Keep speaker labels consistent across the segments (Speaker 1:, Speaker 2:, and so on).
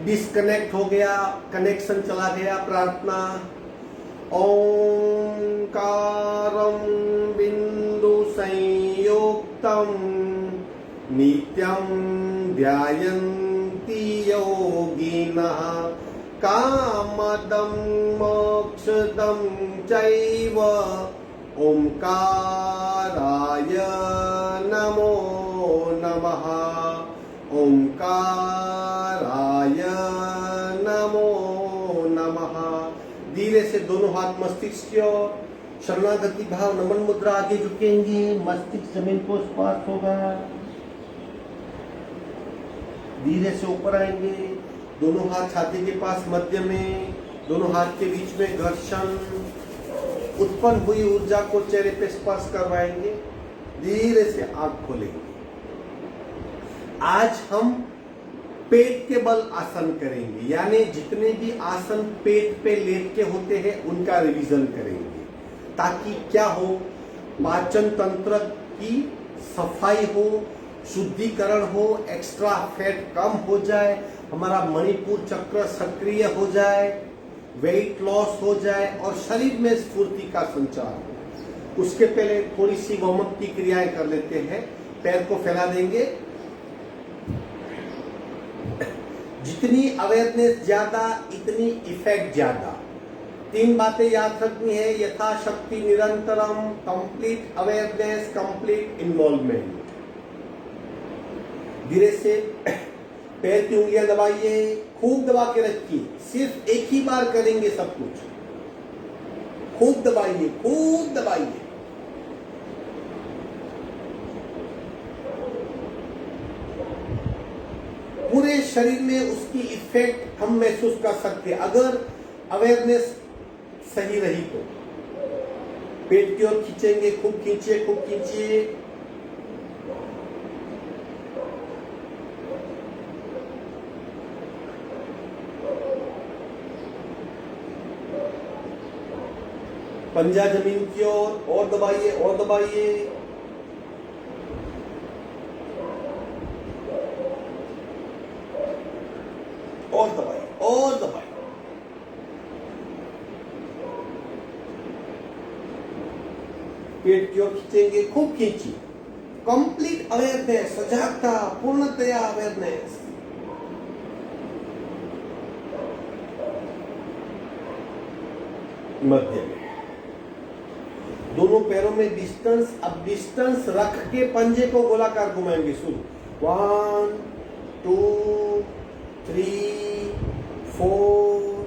Speaker 1: Disconnect हो गया, connection चला गया। प्रार्थना ओंकारं बिंदु संयुक्तं नित्यं ध्यायन्ति योगिनः कामदं मोक्षदं चैव ओंकाराय नमो नमः। ओंकाराय नमो नमः। धीरे से दोनों हाथ मस्तिष्क की ओर, शरणागति भाव, नमन मुद्रा, आगे झुकेंगे, मस्तिष्क जमीन को स्पर्श होगा। धीरे से ऊपर आएंगे, दोनों हाथ छाती के पास मध्य में, दोनों हाथ के बीच में घर्षण, उत्पन्न हुई ऊर्जा को चेहरे पे स्पर्श करवाएंगे। धीरे से आंख खोलेंगे। आज हम पेट के बल आसन करेंगे, यानी जितने भी आसन पेट पे लेट के होते हैं उनका रिवीजन करेंगे, ताकि क्या हो, पाचन तंत्र की सफाई हो, शुद्धिकरण हो, एक्स्ट्रा फैट कम हो जाए, हमारा मणिपुर चक्र सक्रिय हो जाए, वेट लॉस हो जाए और शरीर में स्फूर्ति का संचार हो। उसके पहले थोड़ी सी वार्म अप की क्रियाएं कर लेते हैं। पैर को फैला देंगे। जितनी अवेयरनेस ज्यादा इतनी इफेक्ट ज्यादा। 3 बातें याद रखनी है, यथाशक्ति निरंतरम, कंप्लीट अवेयरनेस, कंप्लीट इन्वॉल्वमेंट। धीरे से पैर की उंगलियां दबाइए, खूब दबा के रखिए। सिर्फ एक ही बार करेंगे सब कुछ। खूब दबाइए, खूब दबाइए। पूरे शरीर में उसकी इफेक्ट हम महसूस कर सकते हैं, अगर अवेयरनेस सही रही तो। पेट की ओर खींचेंगे, खूब खींचिए, खूब खींचिए। पंजा जमीन की ओर, और दबाइए, और दबाइए। और दबाइए, और दबाइए। पेट की ओर खींचेंगे, खूब खींचिए। कंप्लीट अवेयरनेस, सजागता, पूर्णतया अवेयरनेस। मध्य में दोनों पैरों में डिस्टेंस। अब डिस्टेंस रख के पंजे को गोलाकार घुमाएंगे। शुरू 1 2 3 4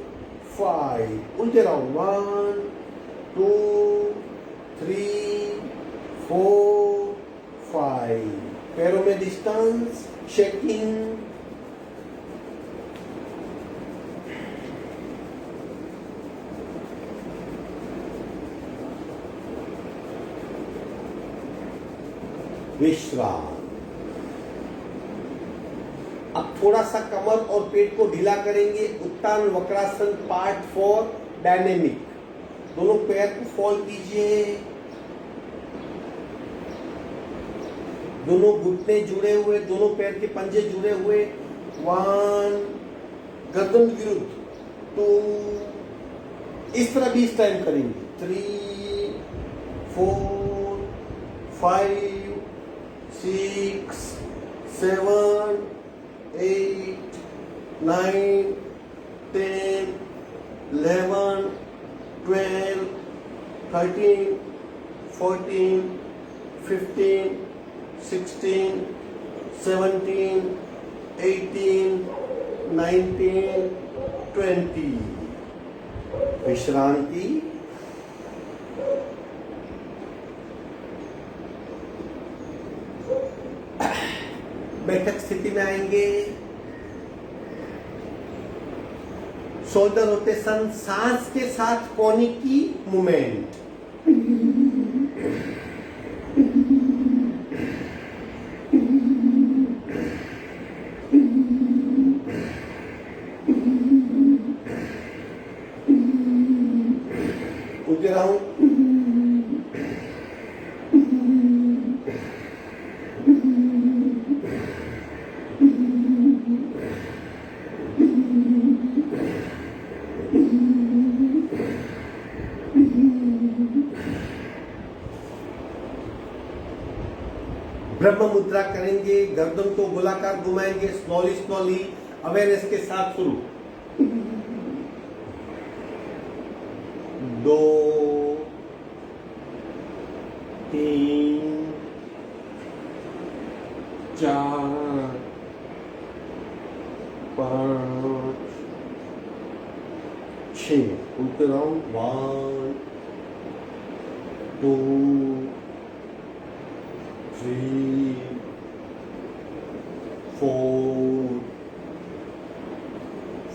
Speaker 1: 5। उल्टे राउंड 1 2 3 4 5। पैरों में डिस्टेंस, शेकिंग। विश्राम। अब थोड़ा सा कमर और पेट को ढीला करेंगे। उत्तान वक्रासन पार्ट 4 डायनेमिक। दोनों पैर को फोल्ड कीजिए, दोनों घुटने जुड़े हुए, दोनों पैर के पंजे जुड़े हुए। 1 गर्दन विरुद्ध, 2 इस तरह 20 टाइम करेंगे। 3 4 5 6 7 8 9 10 11 12 13 14 15 16 17 18 19 20। विश्रांति। बैठक स्थिति में आएंगे। शोल्डर रोटेशन, सांस के साथ कोहनी की मूवमेंट। उल्टे राउंड। ब्रह्म मुद्रा करेंगे, गर्दन को गोलाकार घुमाएंगे, स्लोली स्लोली अवेयरनेस के साथ शुरू। 2 3 4 5 6 उनके राउंड 1 2 3 4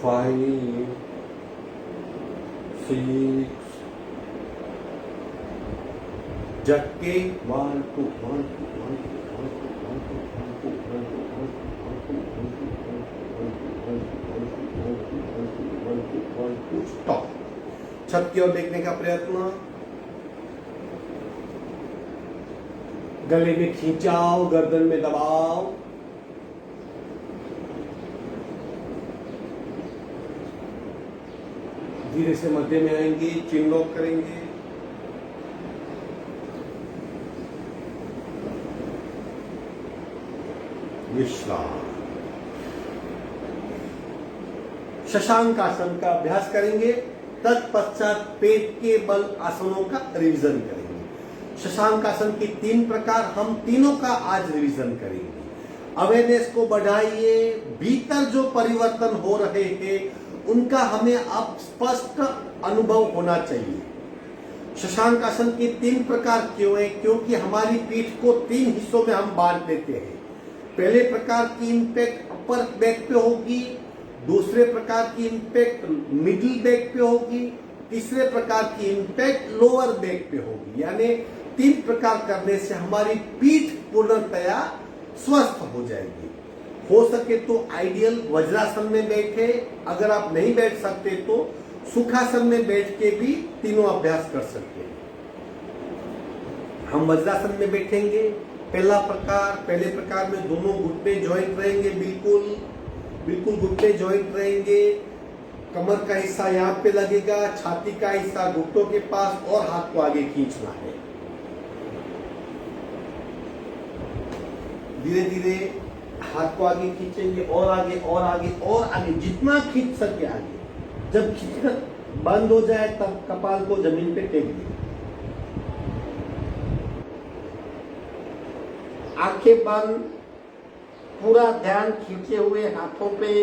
Speaker 1: 5 6 जग के 1 2 1 2 1 2 1 2 1 2 1 2 1 2 1 2 स्टॉप। छत की ओर देखने का प्रयत्न, गले में खींचाओ, गर्दन में दबाओ, धीरे से मध्य में आएंगे, चिन लॉक करेंगे, विश्राम। शशांक आसन का अभ्यास करेंगे, तत्पश्चात पेट के बल आसनों का रिवीजन करेंगे। शशांक आसन की 3 प्रकार, हम तीनों का आज रिवीजन करेंगे। अवेयरनेस को बढ़ाइए, भीतर जो परिवर्तन हो रहे हैं उनका हमें अब स्पष्ट अनुभव होना चाहिए। शशांक आसन के 3 प्रकार क्यों है? क्योंकि हमारी पीठ को 3 हिस्सों में हम बांट देते हैं। पहले प्रकार की इंपैक्ट अपर बैक पे होगी, दूसरे प्रकार की इंपैक्ट मिडिल बैक पे होगी, तीसरे प्रकार की इंपैक्ट लोअर बैक पे होगी। यानी 3 प्रकार करने से हमारी पीठ पूर्णतया स्वस्थ हो जाएगी। हो सके तो आइडियल वज्रासन में बैठे, अगर आप नहीं बैठ सकते तो सुखासन में बैठ के भी तीनों अभ्यास कर सकते हैं। हम वज्रासन में बैठेंगे, पहला प्रकार, पहले प्रकार में दोनों घुटने जॉइंट रहेंगे, बिल्कुल घुटने जॉइंट रहेंगे, कमर का हिस्सा यहाँ पे लगेगा, छाती का हिस्सा घुटनों के पास और हाथ को आगे खींचना है। धीरे धीरे हाथ को आगे खींचेंगे और आगे और आगे और आगे, जितना खींच सके आगे। जब खींचना बंद हो जाए तब कपाल को जमीन पे टेक दें। आंखें बंद, पूरा ध्यान खींचे हुए हाथों पे।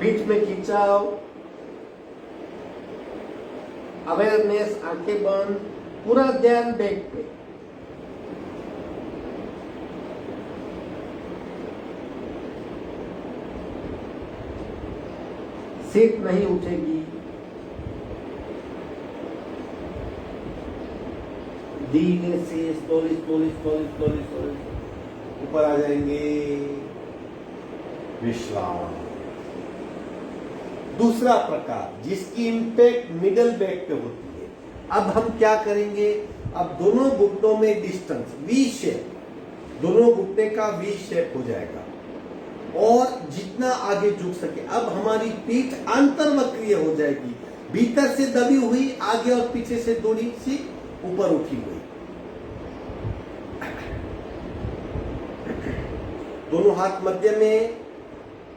Speaker 1: पीठ में खिंचाव, अवेयरनेस, आंखें बंद, पूरा ध्यान बैक पे। सीट नहीं उठेगी। धीरे से slowly slowly slowly slowly slowly ऊपर आ जाएंगे। विश्राम। दूसरा प्रकार जिसकी इंपैक्ट मिडल बैक पे होती है। अब हम क्या करेंगे? अब दोनों घुटनों में डिस्टेंस वी शेप, दोनों घुटने का वी शेप हो जाएगा और जितना आगे झुक सके। अब हमारी पीठ अंतर्वक्रीय हो जाएगी, भीतर से दबी हुई, आगे और पीछे से थोड़ी सी ऊपर उठी हुई। दोनों हाथ मध्य में।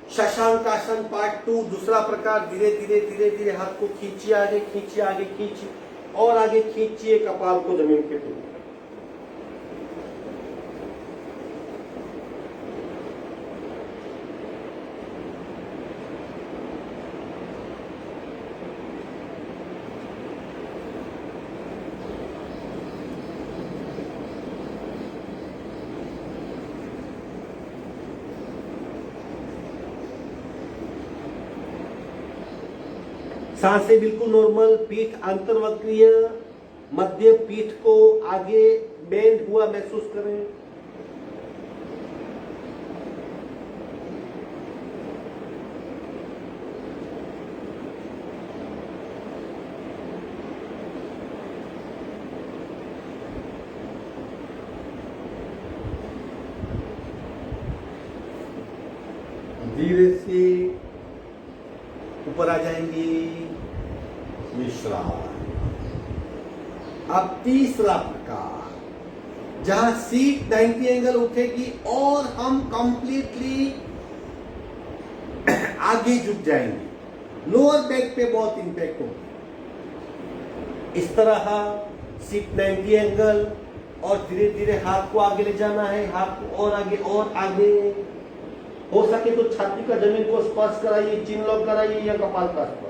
Speaker 1: शशांक आसन पार्ट 2 दूसरा प्रकार। धीरे धीरे धीरे धीरे हाथ को खींचिए आगे, खींचिए आगे, खींचिए और आगे खींचिए, कपाल को जमीन पे टेकिए। सांसें बिल्कुल नॉर्मल, पीठ अंतर्वक्रीय, मध्य पीठ को आगे बेंड हुआ महसूस करें। धीरे से ऊपर आ जाएंगे, विश्राम। अब तीसरा प्रकार, जहां सीट 90 एंगल उठेगी और हम कंप्लीटली आगे झुक जाएंगे, लोअर बैक पे बहुत इंपैक्ट होगा। इस तरह सीट 90 एंगल और धीरे धीरे हाथ को आगे ले जाना है, हाथ को और आगे। हो सके तो छाती का जमीन को स्पर्श कराइए, चिन लॉक कराइए या कपाल का स्पर्श।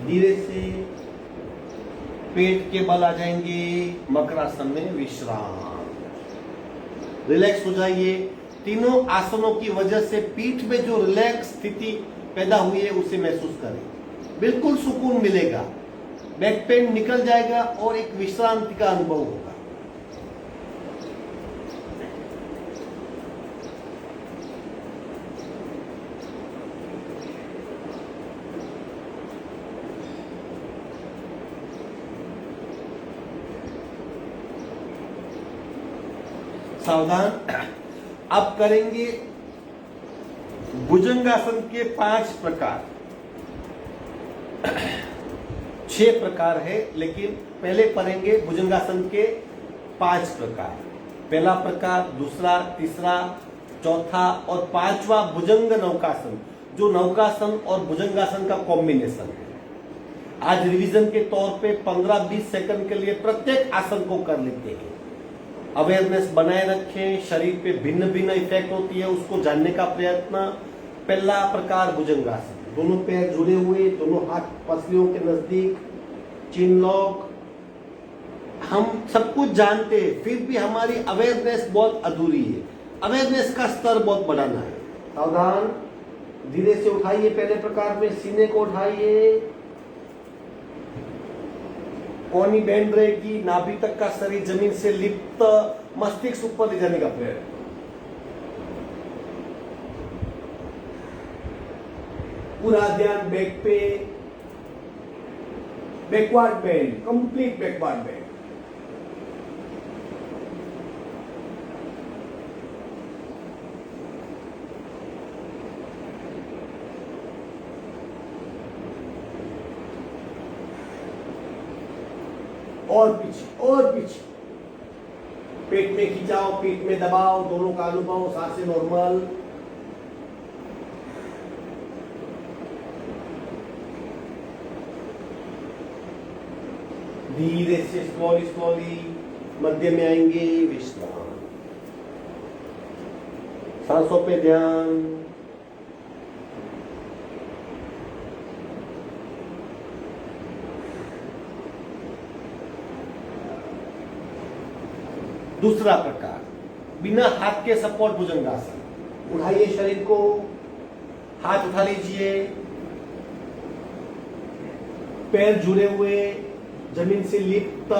Speaker 1: धीरे से पेट के बल आ जाएंगे, मकरासन में विश्राम। रिलैक्स हो जाइए। तीनों आसनों की वजह से पीठ में जो रिलैक्स स्थिति पैदा हुई है उसे महसूस करें, बिल्कुल सुकून मिलेगा, बैक पेन निकल जाएगा और एक विश्रांति का अनुभव होगा। सावधान। अब करेंगे भुजंगासन के 5 प्रकार। 6 प्रकार है, लेकिन पहले पढ़ेंगे भुजंगासन के 5 प्रकार। पहला प्रकार, दूसरा, तीसरा, चौथा और 5वां भुजंग नौकासन, जो नौकासन और भुजंगासन का कॉम्बिनेशन है। आज रिवीजन के तौर पे 15-20 सेकंड के लिए प्रत्येक आसन को कर लेते हैं। अवेयरनेस बनाए रखें, शरीर पे भिन्न भिन्न इफेक्ट होती है उसको जानने का प्रयत्न। पहला प्रकार भुजंगासन, दोनों पैर जुड़े हुए, दोनों हाथ पसलियों के नजदीक, चिन लॉक। हम सब कुछ जानते हैं, फिर भी हमारी अवेयरनेस बहुत अधूरी है। अवेयरनेस का स्तर बहुत बढ़ाना है। सावधान। धीरे से उठाइए। पहले प्रकार में सीने को उठाइए, कोहनी बैंड रहेगी, नाभि तक का शरीर जमीन से लिप्त, मस्तिष्क ऊपर ले जाने का प्रयत्न। पूरा ध्यान बैक पे, backward band, complete backward band. और पीछे पेट में खिंचाओ, पीठ में दबाओ, दोनों का अनुभव, सांसें नॉर्मल। धीरे से स्लोली मध्य में आएंगे, विश्राम। सांसों पे ध्यान। दूसरा प्रकार, बिना हाथ के सपोर्ट भुजंगासन। उठाइए शरीर को, हाथ उठा लीजिए, पैर जुड़े हुए, जमीन से लिप्त,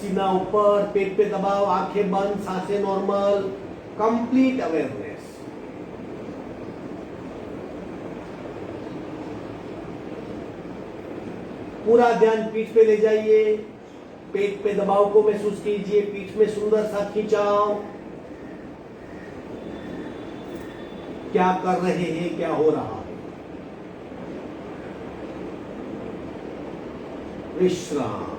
Speaker 1: सीना ऊपर, पेट पे दबाव, आंखें बंद, सांसें नॉर्मल, कंप्लीट अवेयरनेस। पूरा ध्यान पीठ पे ले जाइए, पेट पे दबाव को महसूस कीजिए, पीठ में सुंदर सा खिंचाव। क्या कर रहे हैं, क्या हो रहा है, विश्राम।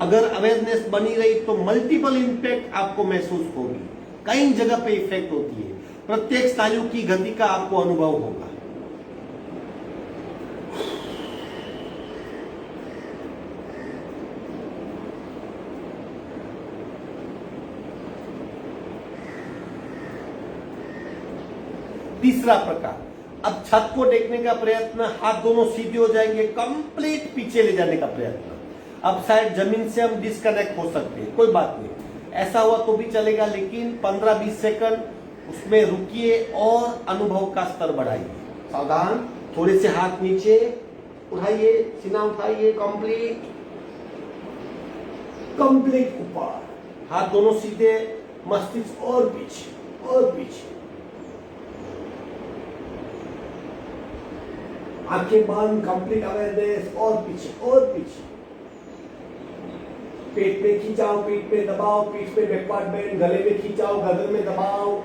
Speaker 1: अगर अवेयरनेस बनी रही तो मल्टीपल इंपैक्ट आपको महसूस होगी, कई जगह पे इफेक्ट होती है, प्रत्येक स्नायु की गति का आपको अनुभव होगा। तीसरा प्रकार, अब छत को देखने का प्रयत्न, हाथ दोनों सीधे हो जाएंगे, कंप्लीट पीछे ले जाने का प्रयत्न। अब शायद जमीन से हम डिस्कनेक्ट हो सकते हैं, कोई बात नहीं, ऐसा हुआ तो भी चलेगा, लेकिन 15-20 सेकंड उसमें रुकिए और अनुभव का स्तर बढ़ाइए। सावधान, थोड़े से हाथ नीचे उठाइए, सीना उठाइए, कंप्लीट ऊपर, हाथ दोनों सीधे, मस्तिष्क और पीछे, आंखें बंद, कंप्लीट अवेयरनेस, और पीछे, पेट में खींचाओ, पीठ में दबाओ, पीठ में बैकवर्ड बेंड, गले में खींचाओ, गर्दन में दबाओ,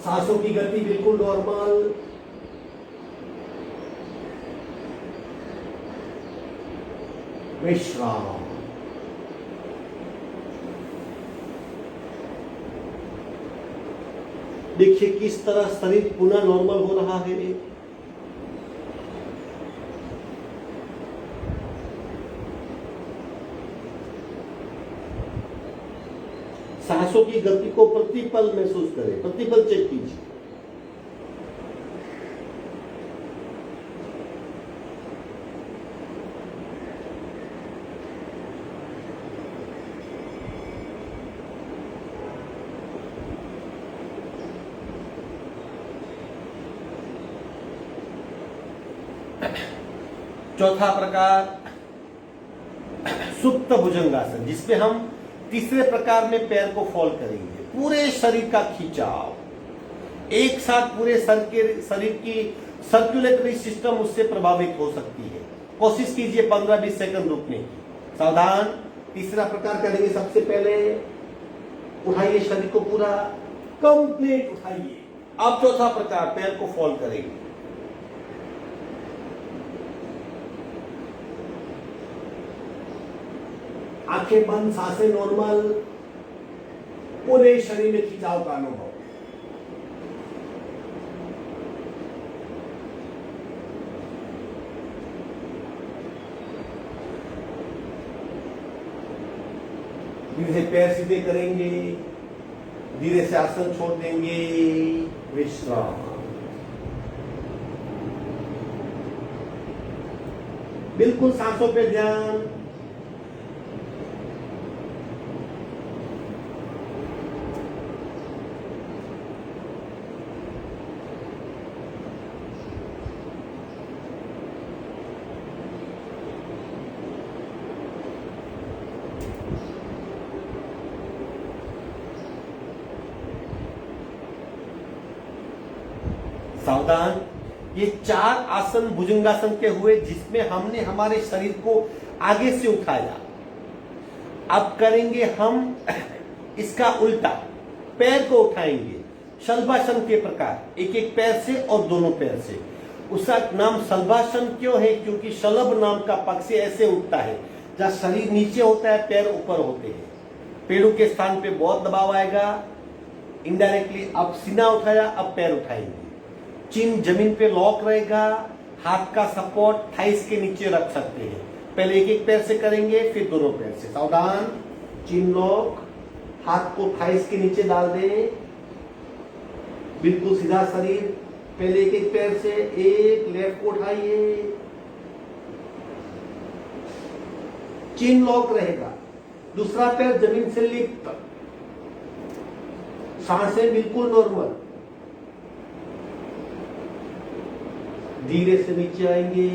Speaker 1: सांसों की गति बिल्कुल नॉर्मल। विश्राम। देखिए किस तरह शरीर पुनः नॉर्मल हो रहा है। सांसों की गति को प्रतिपल महसूस करें, प्रतिपल चेक कीजिए। चौथा प्रकार सुप्त भुजंगासन, जिसमें हम तीसरे प्रकार में पैर को फॉल करेंगे। पूरे शरीर का खिंचाव, एक साथ पूरे शरीर की सर्कुलेटरी सिस्टम उससे प्रभावित हो सकती है। कोशिश कीजिए 15-20 सेकंड रुकने की। सावधान, तीसरा प्रकार करेंगे। सबसे पहले उठाइए शरीर को पूरा कंप्लीट उठाइए। अब चौथा प्रकार, पैर को फॉल करेंगे। आंखें बंद, सांसें नॉर्मल, पूरे शरीर में खिंचाव का अनुभव। धीरे से पैर सीधे करेंगे, धीरे से आसन छोड़ देंगे। विश्राम। बिल्कुल सांसों पे ध्यान। सावधान, ये 4 आसन भुजंगासन के हुए, जिसमें हमने हमारे शरीर को आगे से उठाया। अब करेंगे हम इसका उल्टा, पैर को उठाएंगे शलभासन के प्रकार, एक एक पैर से और दोनों पैर से। उसका नाम शलभासन क्यों है? क्योंकि शलभ नाम का पक्षी ऐसे उठता है, जहां शरीर नीचे होता है, पैर ऊपर होते हैं। पेड़ों के स्थान पे बहुत दबाव आएगा। इनडायरेक्टली अब सीना उठाया, अब पैर उठाएंगे। चिन जमीन पे लॉक रहेगा, हाथ का सपोर्ट थाइस के नीचे रख सकते हैं। पहले एक एक पैर से करेंगे, फिर दोनों पैर से। सावधान, चिन लॉक, हाथ को थाइस के नीचे डाल दें, बिल्कुल सीधा शरीर। पहले एक एक पैर से, एक लेफ्ट को उठाइए, चिन लॉक रहेगा, दूसरा पैर जमीन से लिफ्ट, सांसें बिल्कुल नॉर्मल। धीरे से नीचे आएंगे,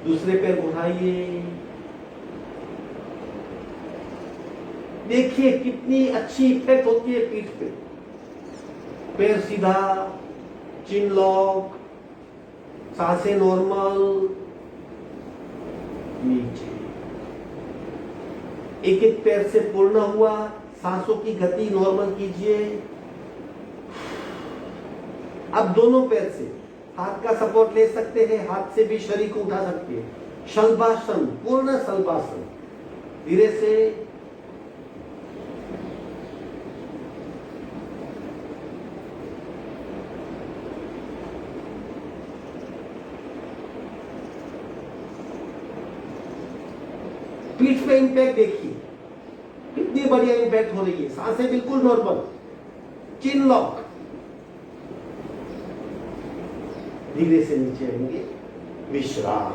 Speaker 1: दूसरे पैर उठाइए। देखिए कितनी अच्छी इफेक्ट होती है पीठ पे। पैर सीधा, चिन लॉक, सांसें नॉर्मल, नीचे। एक एक पैर से पूर्ण हुआ, सांसों की गति नॉर्मल कीजिए। अब दोनों पैर से हाथ का सपोर्ट ले सकते हैं, हाथ से भी शरीर को उठा सकते हैं। शलभासन, पूर्ण शलभासन। धीरे से पीठ पे इंपैक्ट देखिए, कितनी बढ़िया इंपैक्ट हो रही है। सांसें बिल्कुल नॉर्मल, चिन लॉक, धीरे से नीचे आएंगे, विश्राम।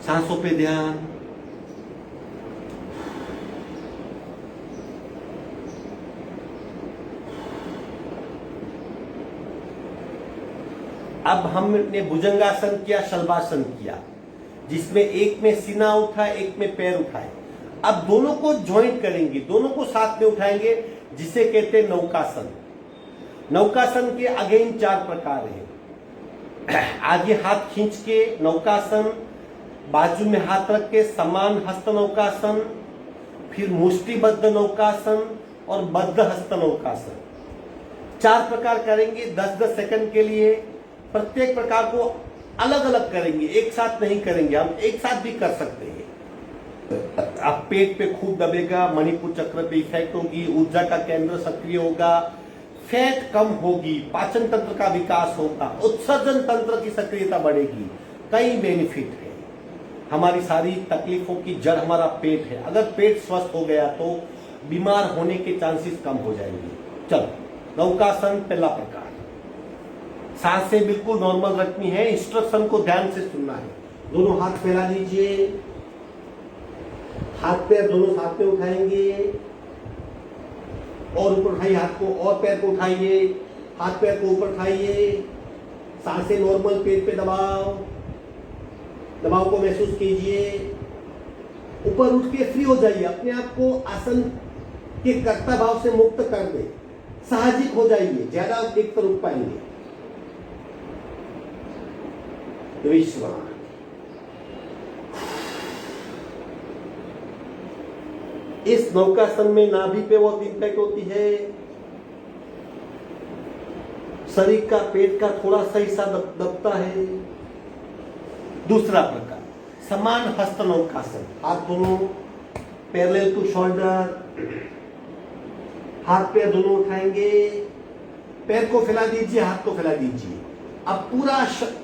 Speaker 1: सांसों पे ध्यान। अब हमने भुजंगासन किया, शलभासन किया, जिसमें एक में सीना उठा, एक में पैर उठाए। अब दोनों को ज्वाइंट करेंगे, दोनों को साथ में उठाएंगे, जिसे कहते हैं नौकासन। नौकासन के अगेन 4 प्रकार हैं। आगे हाथ खींच के नौकासन, बाजू में हाथ रख के समान हस्त नौकासन, फिर मुष्टिबद्ध नौकासन और बद्ध हस्त नौकासन। 4 प्रकार करेंगे 10-10 सेकंड के लिए। प्रत्येक प्रकार को अलग अलग करेंगे, एक साथ नहीं करेंगे। हम एक साथ भी कर सकते हैं। अब पेट पे खूब दबेगा, मणिपुर चक्र पे इफेक्ट होगी, ऊर्जा का केंद्र सक्रिय होगा, फैट कम होगी, पाचन तंत्र का विकास होगा, उत्सर्जन तंत्र की सक्रियता बढ़ेगी। कई बेनिफिट है। हमारी सारी तकलीफों की जड़ हमारा पेट है। अगर पेट स्वस्थ हो गया तो बीमार होने के चांसेस कम हो जाएंगे। चलो, नौकासन पहला प्रकार। सांसें बिल्कुल नॉर्मल रखनी है, इंस्ट्रक्शन को ध्यान से सुनना है। दोनों हाथ फैला दीजिए, हाथ पैर दोनों साथ में उठाएंगे और ऊपर उठाइए हाथ को, और पैर को उठाइए, हाथ पैर को ऊपर उठाइए। सांसें नॉर्मल, पेट पे दबाव, दबाव को महसूस कीजिए। ऊपर उठ के फ्री हो जाइए, अपने आप को आसन के कर्ता भाव से मुक्त कर दे, साहजिक हो जाइए, ज्यादा एक तरफ पाएंगे। विश्राम। इस नौकासन में नाभि पे बहुत इंपैक्ट होती है। शरीर का, पेट का थोड़ा सा हिस्सा दबता है। दूसरा प्रकार, समान हस्त नौकासन। हाथ दोनों पैरेलल टू शोल्डर, हाथ पैर दोनों उठाएंगे, पैर को फैला दीजिए, हाथ को फैला दीजिए। अब पूरा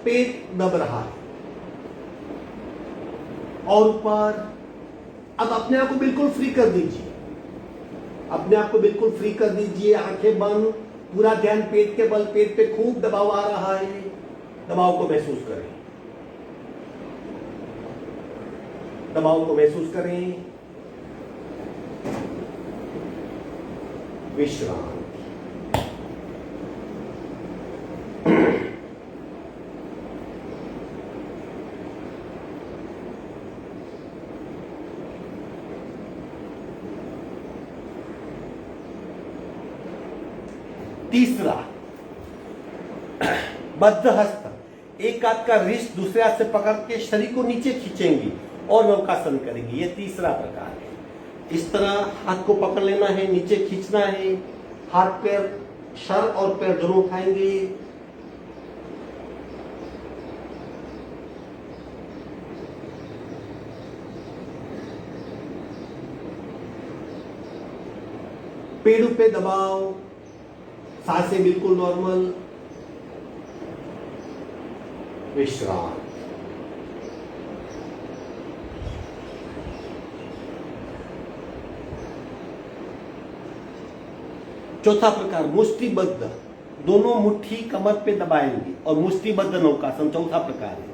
Speaker 1: पेट दब रहा है और ऊपर। अब अपने आप को बिल्कुल फ्री कर दीजिए, अपने आप को बिल्कुल फ्री कर दीजिए। आंखें बंद, पूरा ध्यान पेट के बल। पेट पे खूब दबाव आ रहा है, दबाव को महसूस करें, दबाव को महसूस करें। विश्राम। तीसरा, बद्ध हस्त। एक हाथ का रिस्ट दूसरे हाथ से पकड़ के शरीर को नीचे खींचेंगे और नौकासन करेंगे। यह तीसरा प्रकार है। इस तरह हाथ को पकड़ लेना है, नीचे खींचना है, हाथ पैर, सर और पैर दोनों उठाएंगे। पेड़ों पे दबाव, सांसें बिल्कुल नॉर्मल। विश्राम। चौथा प्रकार, मुष्टिबद्ध। दोनों मुट्ठी कमर पे दबाएंगे और मुष्टिबद्ध नौकासन चौथा प्रकार है।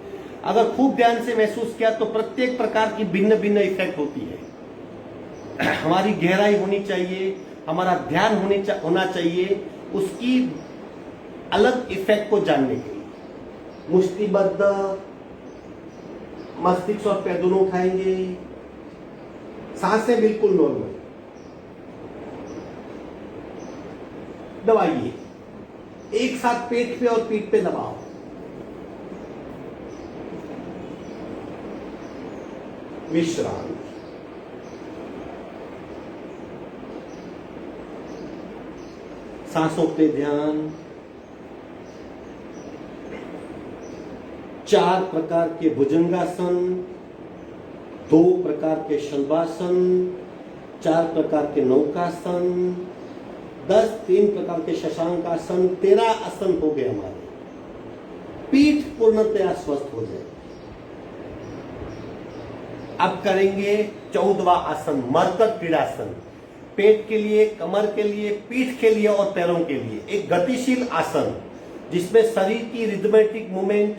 Speaker 1: अगर खूब ध्यान से महसूस किया तो प्रत्येक प्रकार की भिन्न भिन्न इफेक्ट होती है। हमारी गहराई होनी चाहिए, हमारा ध्यान होना चाहिए उसकी अलग इफेक्ट को जानने के लिए। मुष्टिबद्ध, मस्तिष्क और पैर दोनों उठाएंगे, सांसें बिल्कुल नॉर्मल। दबाइए, एक साथ पेट पे और पीठ पे दबाओ। विश्राम। सांसों पे ध्यान। 4 प्रकार के भुजंगासन, 2 प्रकार के शलभासन, 4 प्रकार के नौकासन, 3 प्रकार के शशांकासन, 13 आसन हो गए हमारे। पीठ पूर्णतया स्वस्थ हो जाए। अब करेंगे 14वां आसन, मर्कट क्रीड़ासन। पेट के लिए, कमर के लिए, पीठ के लिए और पैरों के लिए एक गतिशील आसन जिसमें शरीर की रिदमेटिक मूवमेंट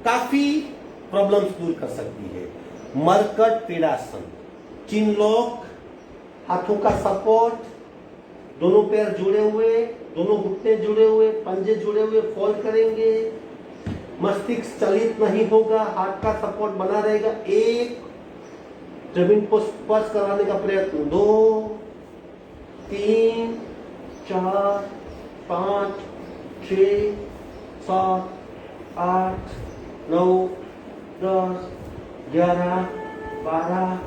Speaker 1: काफी प्रॉब्लम्स दूर कर सकती है। मरकट क्रीड़ासन, चिन लॉक, हाथों का सपोर्ट, दोनों पैर जुड़े हुए, दोनों घुटने जुड़े हुए, पंजे जुड़े हुए, फोल्ड करेंगे, मस्तिष्क चलित नहीं होगा, हाथ का सपोर्ट बना रहेगा। एक, जमीन को स्पर्श कराने का प्रयत्न, 2, 3, 4, 5, 6, 7, 8, 9, 10, 11, 12,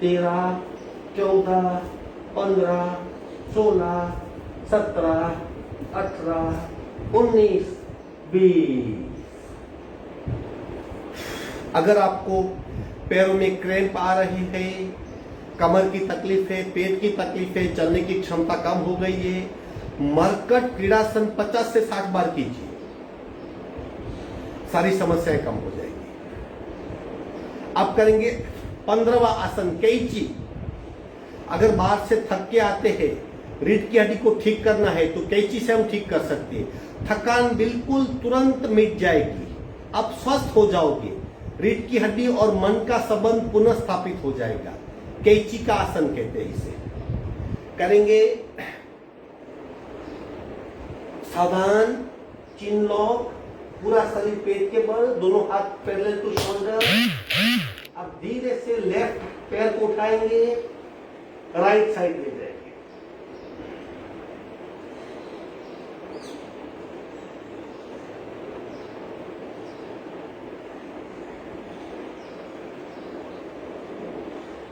Speaker 1: 13, 14, 15, 16, 17, 18, 19, 20। अगर आपको पैरों में क्रैम्प आ रही है, कमर की तकलीफ है, पेट की तकलीफ है, चलने की क्षमता कम हो गई है, मरकट क्रीड़ासन 50 से 60 बार कीजिए, सारी समस्याएं कम हो जाएगी। अब करेंगे 15वां आसन कैची। अगर बाहर से थक के आते हैं, रीढ़ की हड्डी को ठीक करना है तो कैंची से हम ठीक कर सकते हैं। थकान बिल्कुल तुरंत मिट जाएगी, आप स्वस्थ हो जाओगे, रीढ़ की हड्डी और मन का संबंध पुनः स्थापित हो जाएगा। कैंची का आसन कहते हैं इसे। करेंगे सावधान, चिन लॉक, पूरा शरीर पेट के बल, दोनों हाथ पैरेलल टू शोल्डर। अब धीरे से लेफ्ट पैर को उठाएंगे, राइट साइड ले जाएंगे।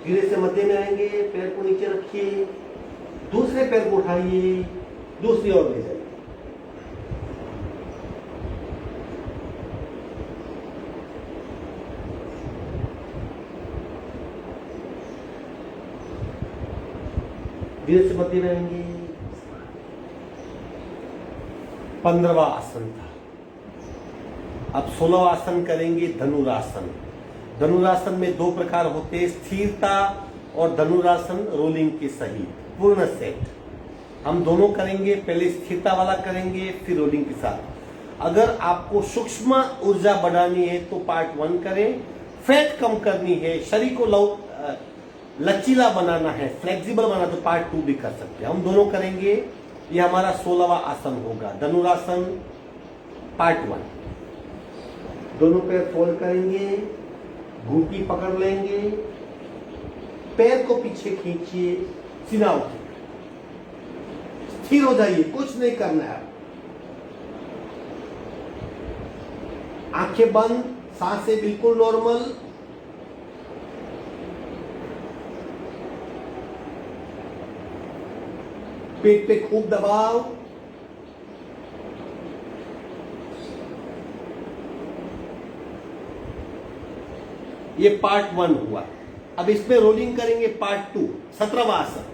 Speaker 1: धीरे से मध्य में आएंगे, पैर को नीचे रखिए, दूसरे पैर को उठाइए, दूसरी ओर ले जाइए। धीरे से मध्य में आएंगे। 15वां आसन था। अब 16वां आसन करेंगे धनुरासन। धनुरासन में 2 प्रकार होते हैं, स्थिरता और धनुरासन रोलिंग के सहित पूर्ण सेट। हम दोनों करेंगे, पहले स्थिरता वाला करेंगे, फिर रोलिंग के साथ। अगर आपको सूक्ष्म ऊर्जा बढ़ानी है तो पार्ट 1 करें, फैट कम करनी है, शरीर को लचीला बनाना है, फ्लेक्सिबल बनाना, तो पार्ट 2 भी कर सकते हैं। हम दोनों करेंगे, ये हमारा 16वां आसन होगा, धनुरासन पार्ट 1। दोनों पैर फोल्ड करेंगे, घुटनी पकड़ लेंगे, पैर को पीछे खींचिए, सीना उठे, स्थिर हो जाइए, कुछ नहीं करना है। आंखें बंद, सांसें बिल्कुल नॉर्मल। पेट पे खूब दबाव। ये पार्ट 1 हुआ। अब इसमें रोलिंग करेंगे पार्ट 2, 17वां आसन।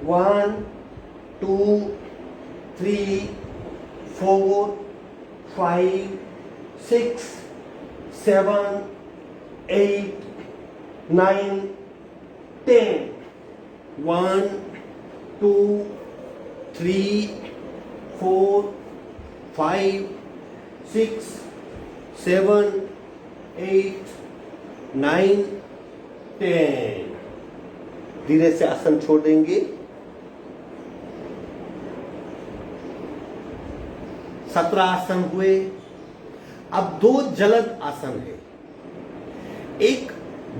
Speaker 1: 1, 2, 3, 4, 5, 6, 7, 8, 9, 10। 1, 2, 3, 4, 5, 6, 7, 8, 9, 10। धीरे से आसन छोड़ देंगे। 17 आसन हुए। अब 2 जलद आसन है। एक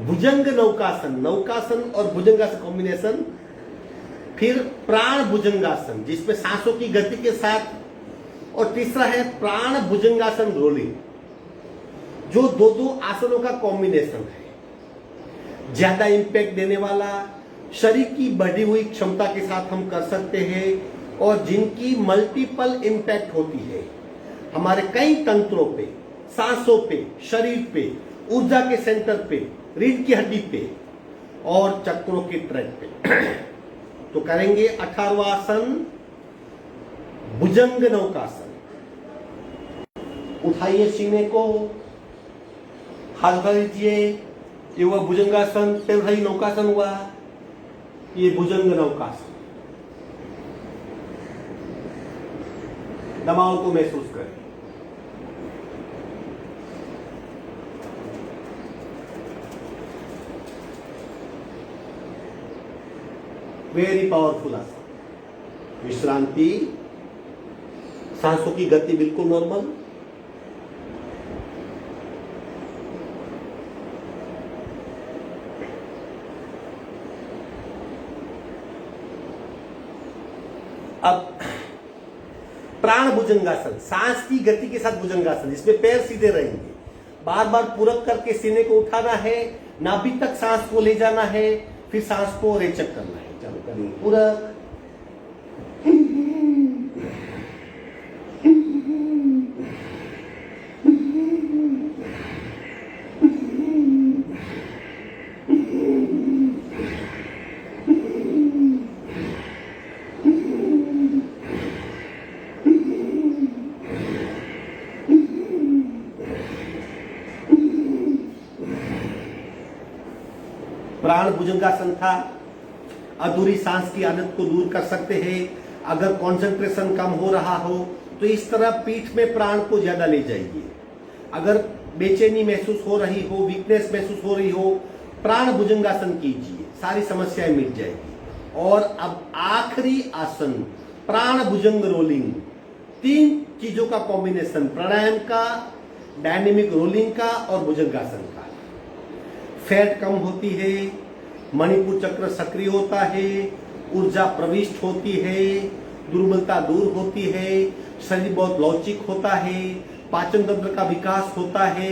Speaker 1: भुजंग नौकासन, नौकासन और भुजंगासन कॉम्बिनेशन, फिर प्राण भुजंगासन जिसमें सांसों की गति के साथ, और तीसरा है प्राण भुजंगासन रोलिंग, जो 2 आसनों का कॉम्बिनेशन है। ज्यादा इंपैक्ट देने वाला, शरीर की बढ़ी हुई क्षमता के साथ हम कर सकते हैं, और जिनकी मल्टीपल इंपैक्ट होती है हमारे कई तंत्रों पे, सांसों पे, शरीर पे, ऊर्जा के सेंटर पे, रीढ़ की हड्डी पे और चक्रों के ट्रैक पे। तो करेंगे 18वां आसन, भुजंग नौकासन। उठाइए सीने को, हाथ उठा लीजिए, ये हुआ भुजंगासन। फिर उठाइए, नौकासन हुआ, ये भुजंग नौकासन। दबाव को महसूस करें। वेरी पावरफुल आसन। विश्रांति, सांसों की गति बिल्कुल नॉर्मल। अब प्राण भुजंगासन, सांस की गति के साथ भुजंगासन, इसमें पैर सीधे रहेंगे। बार बार पूरक करके सीने को उठाना है, नाभि तक सांस को ले जाना है, फिर सांस को रेचक करना है। चलो करिए पूरक। प्राण भुजंगासन था। अधूरी सांस की आदत को दूर कर सकते हैं। अगर कंसंट्रेशन कम हो रहा हो तो इस तरह पीठ में प्राण को ज्यादा ले जाइए। अगर बेचैनी महसूस हो रही हो, वीकनेस महसूस हो रही हो, प्राण भुजंगासन कीजिए, सारी समस्याएं मिट जाएगी। और अब आखिरी आसन प्राण भुजंग रोलिंग। 3 चीजों का कॉम्बिनेशन, प्राणायाम का, डायनेमिक रोलिंग का और भुजंगासन का। फैट कम होती है, मणिपुर चक्र सक्रिय होता है, ऊर्जा प्रविष्ट होती है, दुर्बलता दूर होती है, शरीर बहुत लवचिक होता है, पाचन तंत्र का विकास होता है,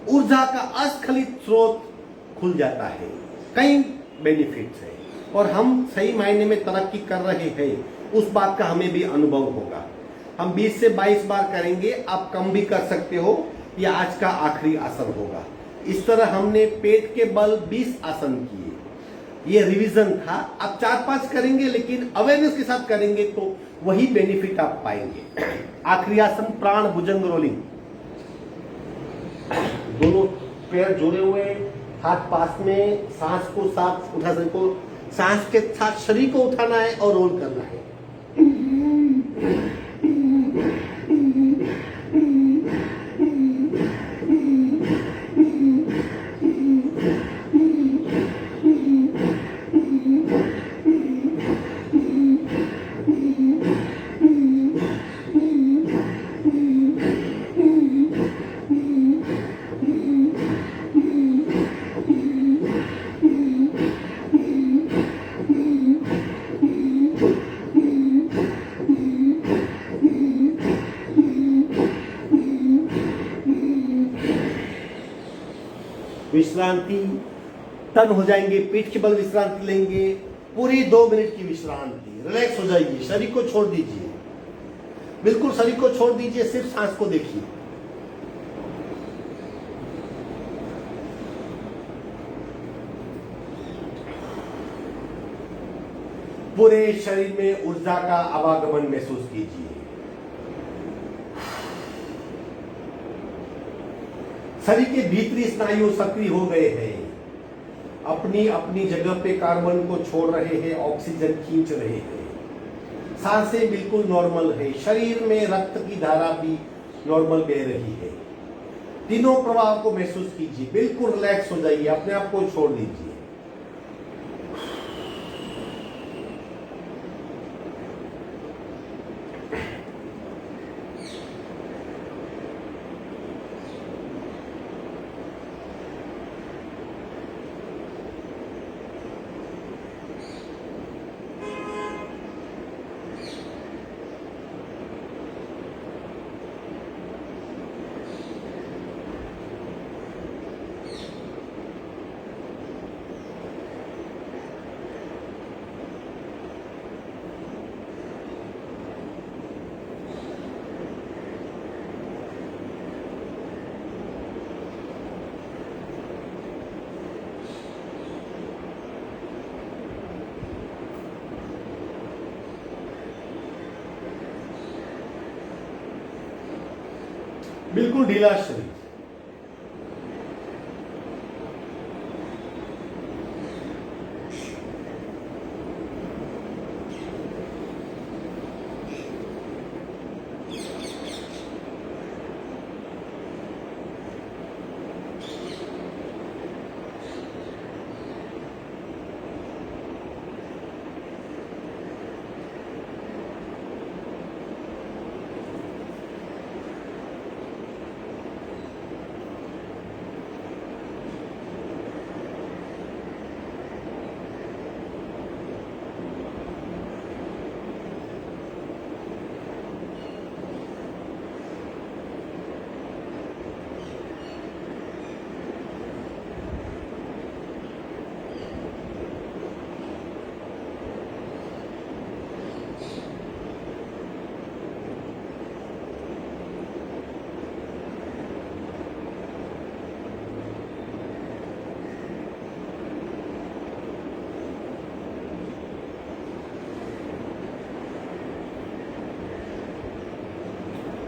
Speaker 1: ऊर्जा का अस्खलित स्रोत खुल जाता है। कई बेनिफिट्स है और हम सही मायने में तरक्की कर रहे हैं, उस बात का हमें भी अनुभव होगा। हम 20 से 22 बार करेंगे, आप कम भी कर सकते हो। यह आज का आखिरी आसन होगा। इस तरह हमने पेट के बल 20 आसन किए। ये रिवीजन था। अब 4-5 करेंगे, लेकिन अवेयरनेस के साथ करेंगे तो वही बेनिफिट आप पाएंगे। आखिरी आसन प्राण भुजंग रोलिंग। दोनों पैर जोड़े हुए, हाथ पास में, सांस को साथ उठा सको, सांस के साथ शरीर को उठाना है और रोल करना है। विश्रांति, टर्न हो जाएंगे, पीठ के बल विश्रांति लेंगे, पूरी 2 मिनट की विश्रांति। रिलैक्स हो जाइए, शरीर को छोड़ दीजिए, बिल्कुल शरीर को छोड़ दीजिए, सिर्फ सांस को देखिए। पूरे शरीर में ऊर्जा का आवागमन महसूस कीजिए। शरीर के भीतरी स्नायु सक्रिय हो गए हैं, अपनी अपनी जगह पे कार्बन को छोड़ रहे हैं, ऑक्सीजन खींच रहे हैं, सांसें बिल्कुल नॉर्मल है, शरीर में रक्त की धारा भी नॉर्मल बह रही है। तीनों प्रवाह को महसूस कीजिए, बिल्कुल रिलैक्स हो जाइए, अपने आप को छोड़ दीजिए। बिल्कुल ढीला शरीर।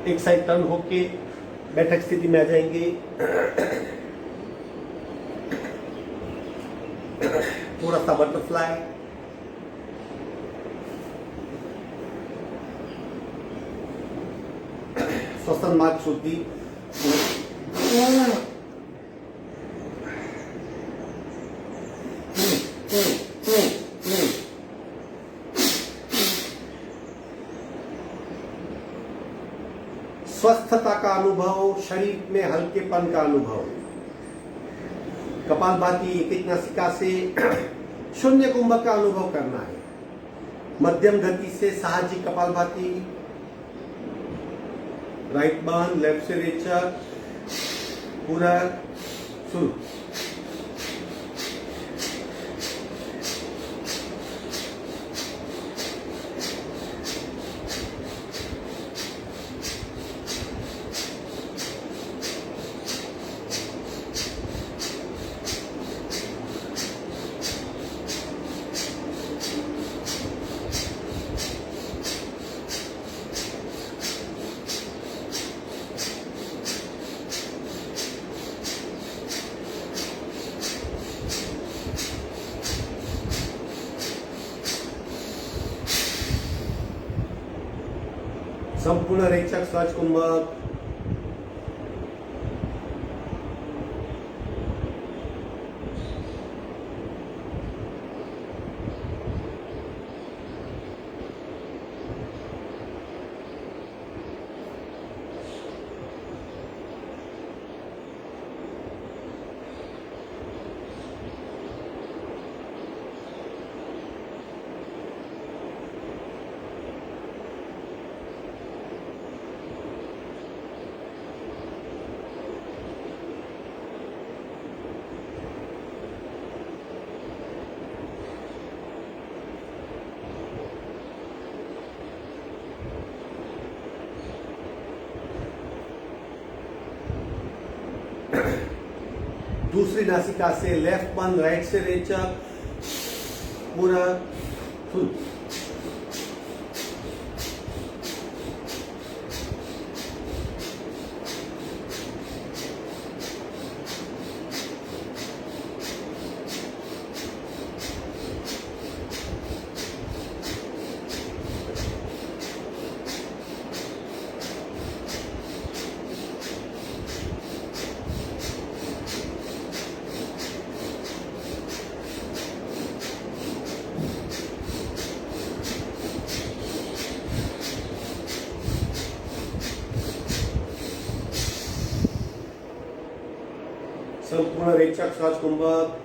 Speaker 1: एक साइड टर्न होके बैठक स्थिति में आ जाएंगे। थोड़ा सा बटरफ्लाई, श्वसन मार्ग शुद्धि, स्वस्थता का अनुभव, शरीर में हल्केपन का अनुभव। कपालभाति एक नासिका से शून्य कुंभक का अनुभव करना है। मध्यम गति से साहजिक कपालभाति, राइट बर्न, लेफ्ट से रेचक, पूरा शुरू। संपूर्ण रेचक सहज कुंभक, दूसरी नासिका से लेफ्ट बर्न, राइट से रेचक, पूरा फुल। संपूर्ण रेचक सहज कुंभक,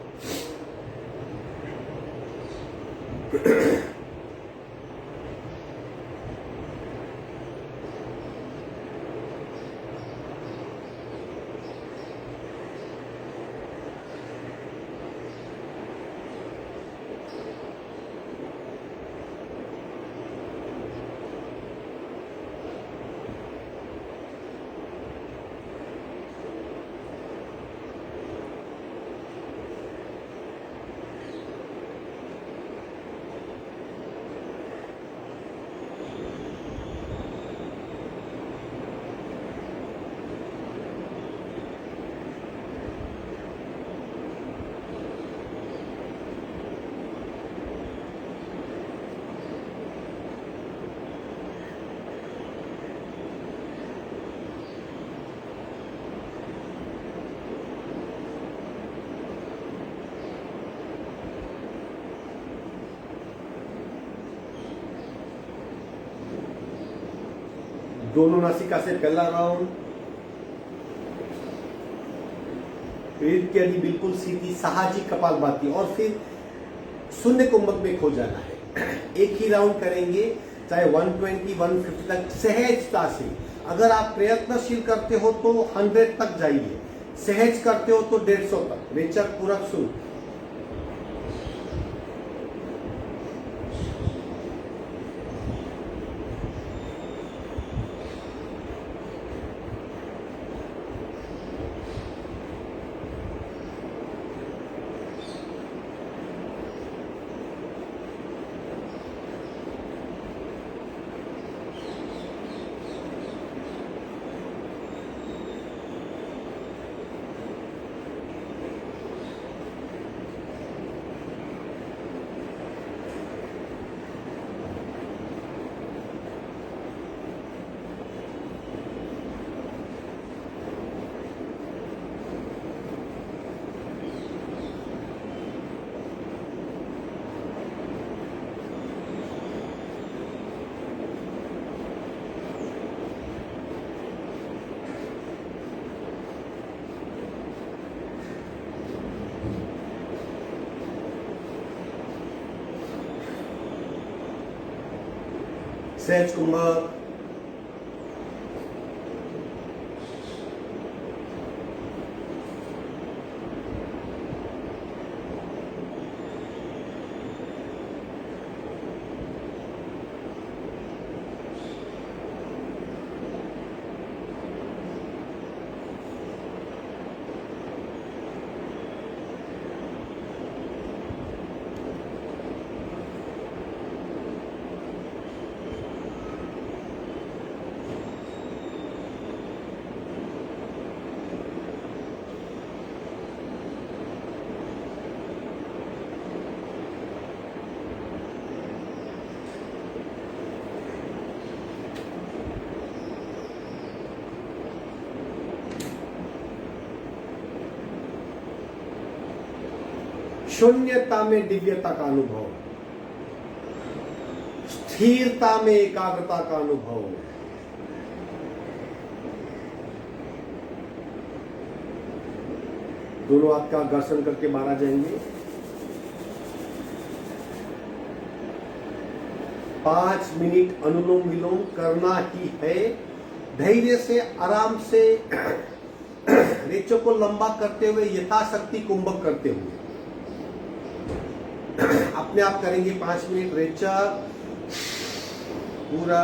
Speaker 1: दोनों नासिका से पहला राउंड, पेट की हड्डी बिल्कुल सीधी, साहजिक कपालभाति, और फिर शून्य कुंभक में खो जाना है। एक ही राउंड करेंगे, चाहे 120, 150 तक सहजता से। अगर आप प्रयत्नशील करते हो तो 100 तक जाइए, सहज करते हो तो 150 तक। रेचक पूरा शुरू। सहज कुंभक, शून्यता में दिव्यता का अनुभव, स्थिरता में एकाग्रता का अनुभव, दोनों हाथ का घर्षण करके बाहर आ जाएंगे। 5 मिनट अनुलोम विलोम करना ही है। धैर्य से, आराम से रेचों को लंबा करते हुए, यथाशक्ति कुंभक करते हुए अपने आप करेंगे। 5 मिनट रेचक पूरा,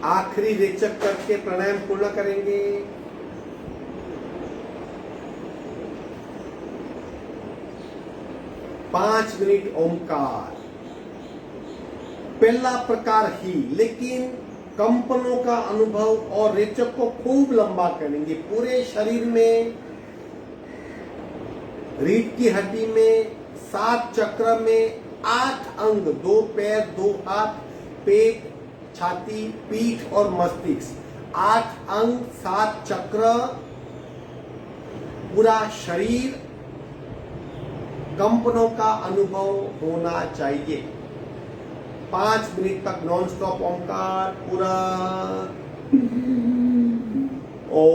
Speaker 1: आखिरी रेचक करके प्राणायाम पूर्ण करेंगे। पांच मिनट ओमकार। पहला प्रकार ही, लेकिन कंपनों का अनुभव और रेचक को खूब लंबा करेंगे। पूरे शरीर में, रीढ़ की हड्डी में, 7 चक्र में, 8 अंग, 2 पैर, 2 हाथ, पेट, छाती, पीठ और मस्तिष्क, 8 अंग, 7 चक्र, पूरा शरीर कंपनों का अनुभव होना चाहिए। 5 मिनट तक नॉन स्टॉप ओमकार पूरा। ओ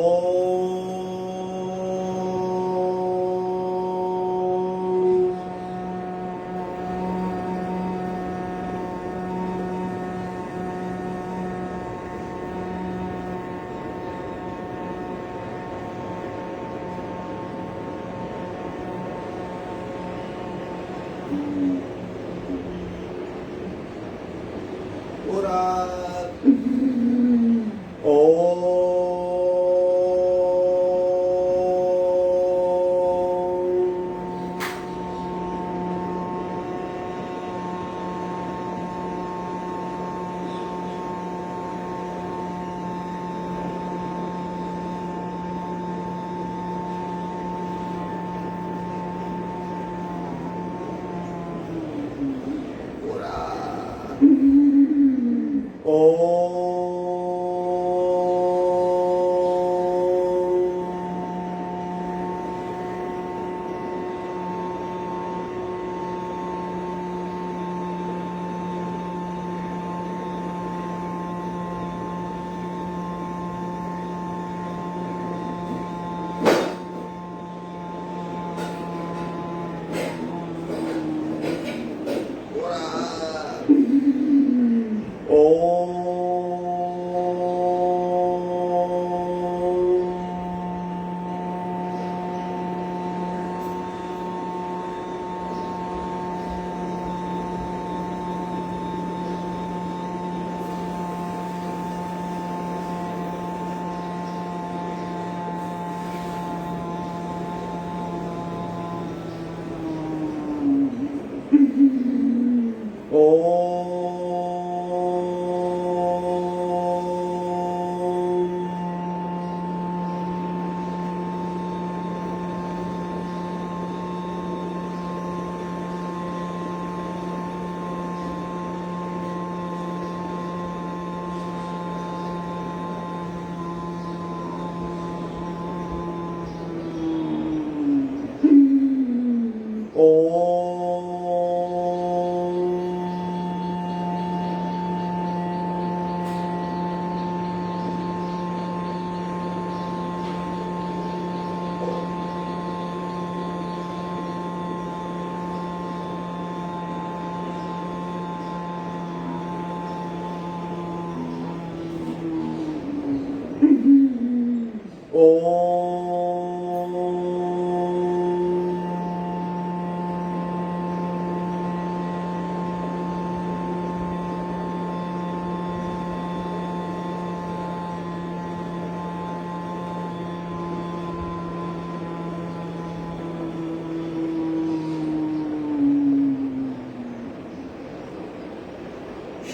Speaker 1: पूरा।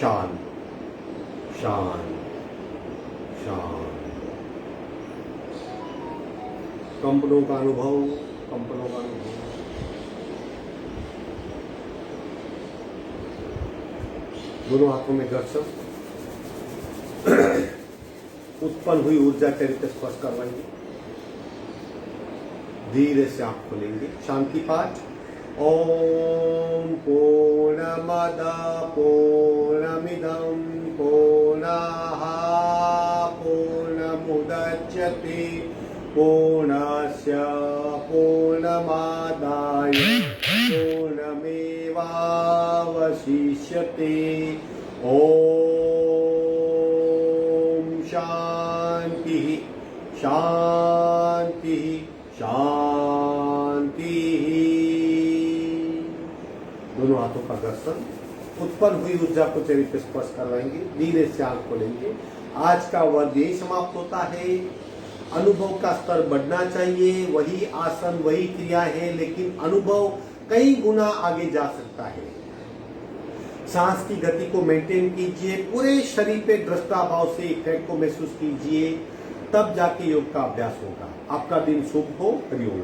Speaker 1: शांत शांत शांत। कंपनों का अनुभव, कंपनों का अनुभव। दोनों हाथों में घर्षण। उत्पन्न हुई ऊर्जा के रीते स्पर्श करवाएंगे। धीरे से आंख खोलेंगे। शांति पाठ। ओम पूर्णमद पूर्णमिदं पूर्णाः पूर्णमुदच्यते पूर्णस्य पूर्णमादाय पूर्णमेवावशिष्यते। ओम शांति शांति शांति। दोनों हाथों का घर्षण। उत्पन्न हुई ऊर्जा को चेहरे पे स्पर्श करवाएंगे, धीरे से आंख खोलेंगे। आज का वर्ग यही समाप्त होता है। अनुभव का स्तर बढ़ना चाहिए, वही आसन वही क्रिया है, लेकिन अनुभव कई गुना आगे जा सकता है। सांस की गति को मेंटेन कीजिए, पूरे शरीर पे दृष्टा भाव से इफेक्ट को महसूस कीजिए, तब जाके योग का अभ्यास होगा। आपका दिन शुभ हो। हरिओम।